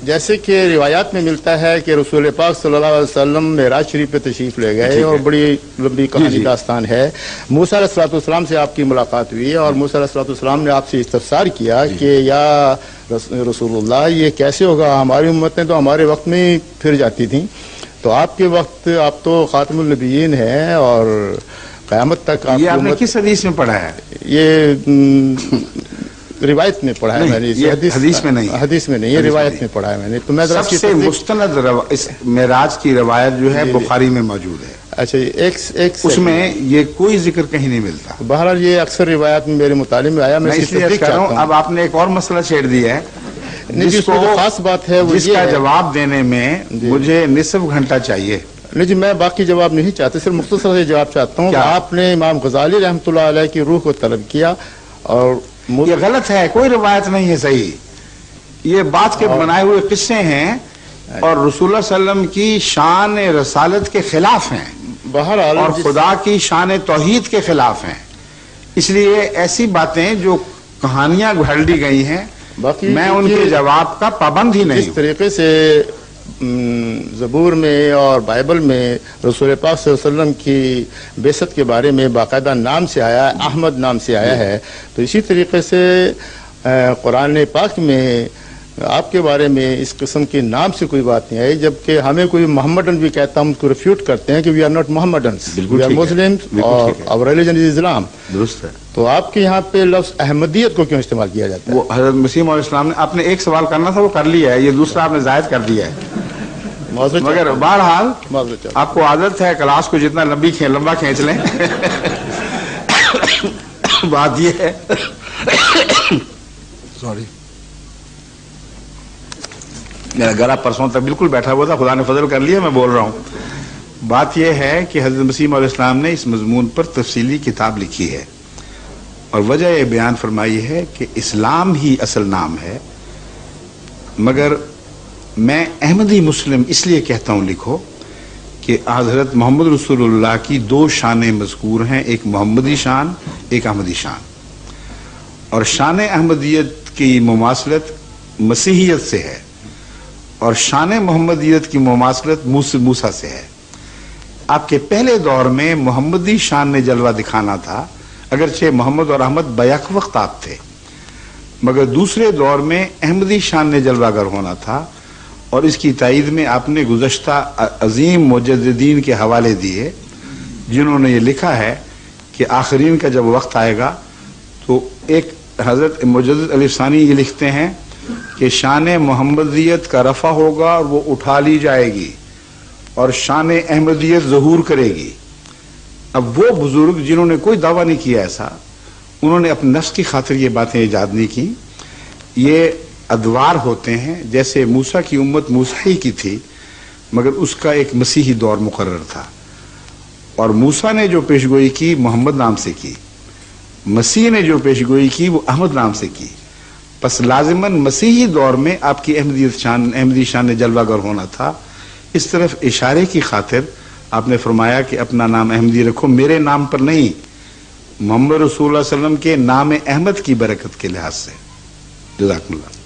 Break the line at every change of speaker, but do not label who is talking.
جیسے کہ روایات میں ملتا ہے کہ رسول پاک صلی اللہ علیہ وسلم معراج شریف پہ تشریف لے گئے اور بڑی لمبی کہانی داستان ہے. موسیٰ علیہ السلام سے آپ کی ملاقات ہوئی اور موسیٰ علیہ السلام نے آپ سے استفسار کیا کہ یا رسول اللہ یہ کیسے ہوگا، ہماری امتیں تو ہمارے وقت میں ہی پھر جاتی تھیں، تو آپ کے وقت آپ تو خاتم النبیین ہیں اور قیامت تک
یہ آپ نے کس حدیث میں پڑھا ہے؟
یہ روایت میں پڑھا ہے میں نے،
حدیث میں نہیں،
حدیث میں نہیں، یہ روایت میں پڑھا ہے میں نے. تو میں
سب سے مستند اس معراج کی روایت جو ہے بخاری میں موجود ہے.
اچھا، ایک
اس میں یہ کوئی ذکر کہیں نہیں ملتا.
بہرحال یہ اکثر روایات میں میرے مطالعے میں آیا.
میں اس لیے کہہ رہا ہوں اب آپ نے ایک اور مسئلہ چھیڑ دیا ہے
جس کو خاص بات ہے
جس کا جواب دینے میں مجھے نصف گھنٹہ چاہیے.
نہیں جی، میں باقی جواب نہیں چاہتا، صرف مختصر سے جواب چاہتا ہوں. آپ نے امام غزالی رحمۃ اللہ علیہ کی روح کو طلب کیا اور
یہ غلط ہے، کوئی روایت نہیں ہے صحیح. یہ بات کے بنائے ہوئے قصے ہیں اور رسول اللہ صلی اللہ علیہ وسلم کی شان رسالت کے خلاف ہیں،
بہرحال
اور خدا کی شان توحید کے خلاف ہیں. اس لیے ایسی باتیں جو کہانیاں گھڑ لی گئی ہیں میں ان کے جواب کا پابند ہی نہیں.
اس طریقے سے زبور میں اور بائبل میں رسول پاک صلی اللہ علیہ وسلم کی بعثت کے بارے میں باقاعدہ نام سے آیا ہے، احمد نام سے آیا ہے، تو اسی طریقے سے قرآن پاک میں آپ کے بارے میں اس قسم کے نام سے کوئی بات نہیں آئی. جبکہ ہمیں کوئی محمدن بھی کہتا ہم اس کو ریفیوٹ کرتے ہیں کہ we are not Mohammedans, we are Muslim اور our religion is اسلام.
درست ہے.
تو آپ کے یہاں پہ لفظ احمدیت کو کیوں استعمال کیا جاتا ہے؟
وہ حضرت مسیح علیہ السلام نے آپ نے ایک سوال کرنا تھا وہ کر لیا ہے، یہ دوسرا آپ نے زائد کر دیا ہے. مگر بہرحال آپ کو عادت ہے کلاس کو جتنا لمبا کھینچ لیں. بات یہ ہے سوری میرا گلا پرسوں تک بالکل بیٹھا ہوا تھا، خدا نے فضل کر لیا میں بول رہا ہوں. بات یہ ہے کہ حضرت مسیح علیہ السلام نے اس مضمون پر تفصیلی کتاب لکھی ہے اور وجہ یہ بیان فرمائی ہے کہ اسلام ہی اصل نام ہے، مگر میں احمدی مسلم اس لیے کہتا ہوں لکھو کہ حضرت محمد رسول اللہ کی دو شانیں مذکور ہیں، ایک محمدی شان ایک احمدی شان، اور شان احمدیت کی مماثلت مسیحیت سے ہے اور شان محمدیت کی مماثلت موسیٰ سے ہے. آپ کے پہلے دور میں محمدی شان نے جلوہ دکھانا تھا، اگرچہ محمد اور احمد بیک وقت آپ تھے، مگر دوسرے دور میں احمدی شان نے جلوہ گر ہونا تھا. اور اس کی تائید میں آپ نے گزشتہ عظیم مجددین کے حوالے دیے جنہوں نے یہ لکھا ہے کہ آخرین کا جب وقت آئے گا تو ایک حضرت مجدد علی ثانی یہ لکھتے ہیں کہ شان محمدیت کا رفع ہوگا اور وہ اٹھا لی جائے گی اور شان احمدیت ظہور کرے گی. اب وہ بزرگ جنہوں نے کوئی دعویٰ نہیں کیا ایسا، انہوں نے اپنے نفس کی خاطر یہ باتیں ایجاد نہیں کی. یہ ادوار ہوتے ہیں، جیسے موسیٰ کی امت موسیٰ کی تھی مگر اس کا ایک مسیحی دور مقرر تھا، اور موسیٰ نے جو پیشگوئی کی محمد نام سے کی، مسیح نے جو پیشگوئی کی وہ احمد نام سے کی. پس لازماً مسیحی دور میں آپ کی احمدی شان نے جلوہ گر ہونا تھا. اس طرف اشارے کی خاطر آپ نے فرمایا کہ اپنا نام احمدی رکھو، میرے نام پر نہیں، محمد رسول اللہ علیہ وسلم کے نام احمد کی برکت کے لحاظ سے. جزاک اللہ.